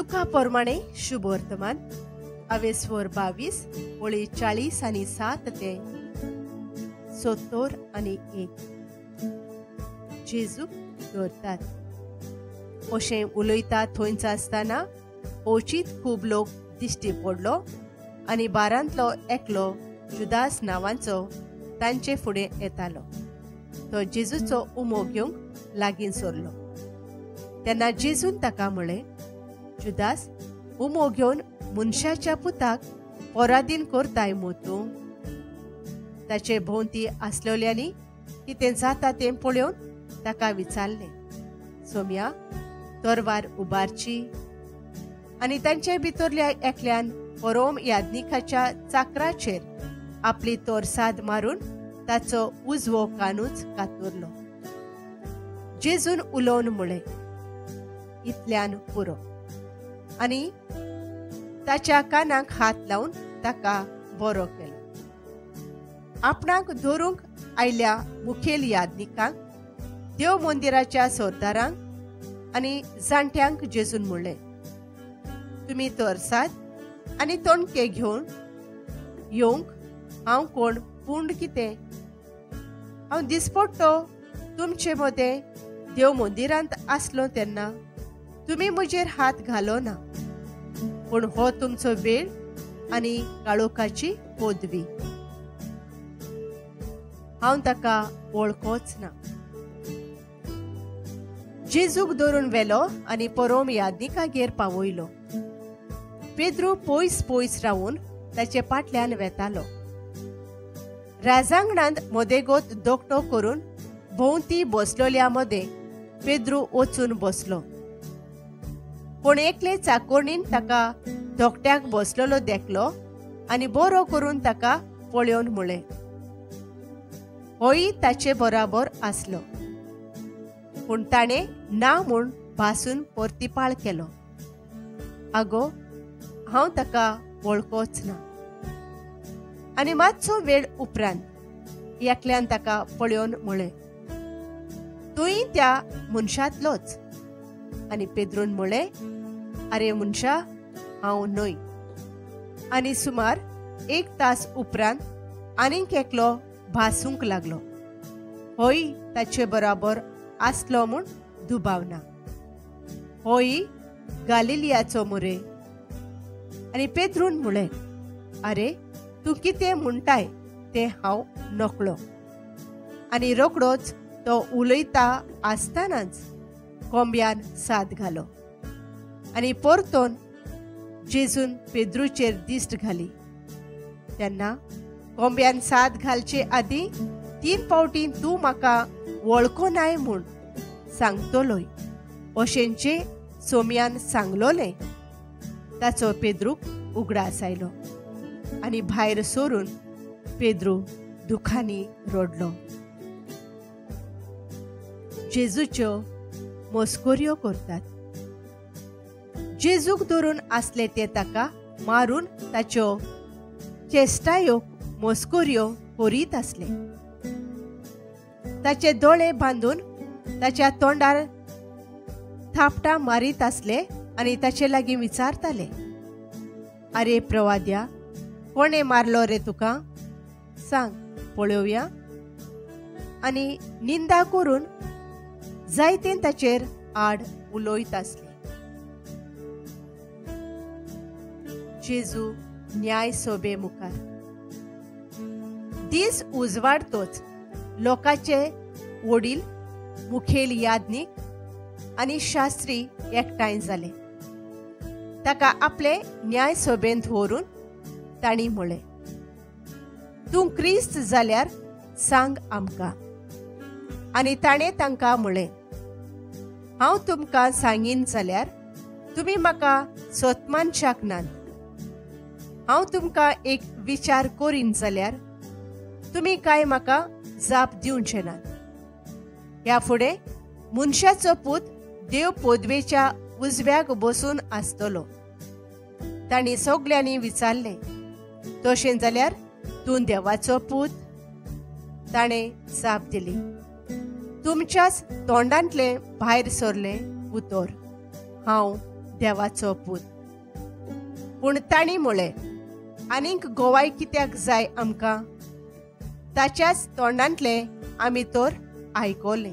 Luca प्रमाणे शुभ वर्तमान अवेस्वर 22 ओळी 40 आणि 7 ते 70 आणि 1 जेजू दवरतात अशें उलयता थंयच आसतना ओचीत खूब लोक दिश्टी पडलो आनी बारांतलो एकलो जुदास नांवाचो तांचे फुडें येतालो. तो जेजूचो उमो घेवंक लागीं सरलो. तेन्ना जेजून ताका म्हळें, जुदास, उमो घेवन मनशाच्या पुताक पराधीन करताय मू तूं? ताचे भोंवती आसलेल्यांनी कितें जाता तें पळोवन ताका विचारलें, सोम्या, तोरवार उबारची. आनी तांचे भितरल्या एकल्यान परम याज्ञिकाच्या चाकराचेर आपली तोरसाद मारून ताचो उजवो कानूच कातरलो. जेजून उलोवन म्हळें, इतल्यान पुरो. आनी ताच्या कानाक हात लावन ताका बरो केलो. आपणाक धरूंक आयल्या मुखेल याज्ञिकांक, देव मंदिराच्या सरदारांक आनी जाणट्यांक जेजून म्हणलें, तुमी तोरसाद आनी तोणके घेवन येवंक हांव कोण पूण कितें? हांव दिसपट्टो तुमचे मदें देव मंदिरांत आसलो तेन्ना तुमी म्हजेर हात घालो ना. पूण हो तुमचो वेळ आनी काळोखाची पदवी. हांव ताका वळखोच ना. जेजूक धरून व्हेलो आनी परम याज्ञिकागेर पावयलो. पेद्रू पयस पयस रावून ताचे फाटल्यान वेतालो. राजांगणांत मदेगोत दोगटो करून भोंवती बसलोल्या मदें पेद्रू वचून बसलो. कोण एकले चाकोणीन ताका दोगट्याक बसलेलो देखलो आनी बरो करून ताका पळोवन म्हळें, होय ताचे बराबर आसलो. पूण ताणें ना म्हूण भासून परतीपाळ केलो. आगो, हांव ताका वळखोच ना. आनी मातसो वेळ उपरांत एकल्यान ताका पळोवन म्हळें, तूंय त्या मनशांतलोच. आनी पेद्रून म्हळें, आरे मनशा, हांव न्हय. आनी सुमार 1 तास उपरांत आनीक एकलो भासूंक लागलो. होय ताचे बराबर आसलो म्हूण दुबावना. होय गालिलियाचो मुरे. आनी पेद्रून म्हळें, आरे, तूं कितें म्हणटाय तें हांव नकळो. आनी रोखडोच तो उलयता आसतनाच कोंब्यान साद घालो. आनी परतोन जेजून पेद्रूचेर दिश्ट घाली. तेन्ना कोंब्यान साद घालचे आदीं 3 फावटी तूं म्हाका वळखोनाय म्हूण सांगतलोय अशेंचे सोम्यान सांगलोलें. ताचो पेद्रूक उगडास आयलो आनी भायर सरून पेद्रू दुखांनी रडलो. जेजूच्यो मस्कोऱ्यो करतात. जेजूक धरून आसले ते ताका मारून ताच्यो चेष्टायो मस्कोऱ्यो करीत आसले. ताचे दोळे बांदून ताच्या तोंडार थापटां मारीत आसले आनी ताचे लागीं विचारताले, आरे प्रवाद्या, कोणे मारलो रे तुका? सांग, पळोवया. आनी निंदा करून जायते ताचेर आड उलयत आसले. जेजू न्याय सोबे मुखार. दीस उजवाडतोच लोकाचे वडील, मुखेल याज्ञिक आनी शास्त्री एकठांय जाले. ताका आपले न्याय सोबेंत व्हरून तांणी म्हळें, तूं क्रिस्त जाल्यार सांग आमकां. आनी ताणें तांकां म्हळें, हांव तुमकां सांगीन जाल्यार तुमी म्हाका सोतमान शकनात. हांव तुमकां एक विचार करीन जाल्यार तुमी कांय म्हाका जाप दिवचे नात. ह्या फुडें मनशाचो पूत देव पदवेच्या उजव्याक बसून आसतलो. तांणी सगल्यांनी विचारलें, तशें जाल्यार तूं देवाचो पूत? ताणें जाप दिली, तुमच्याच तोंडांतले भायर सरले उतर, हांव देवाचो पूत. पूण तांणी म्हळें, आनीक गोवाय कित्याक जाय आमकां? ताच्याच तोंडांतले आमी तर आयकोलें.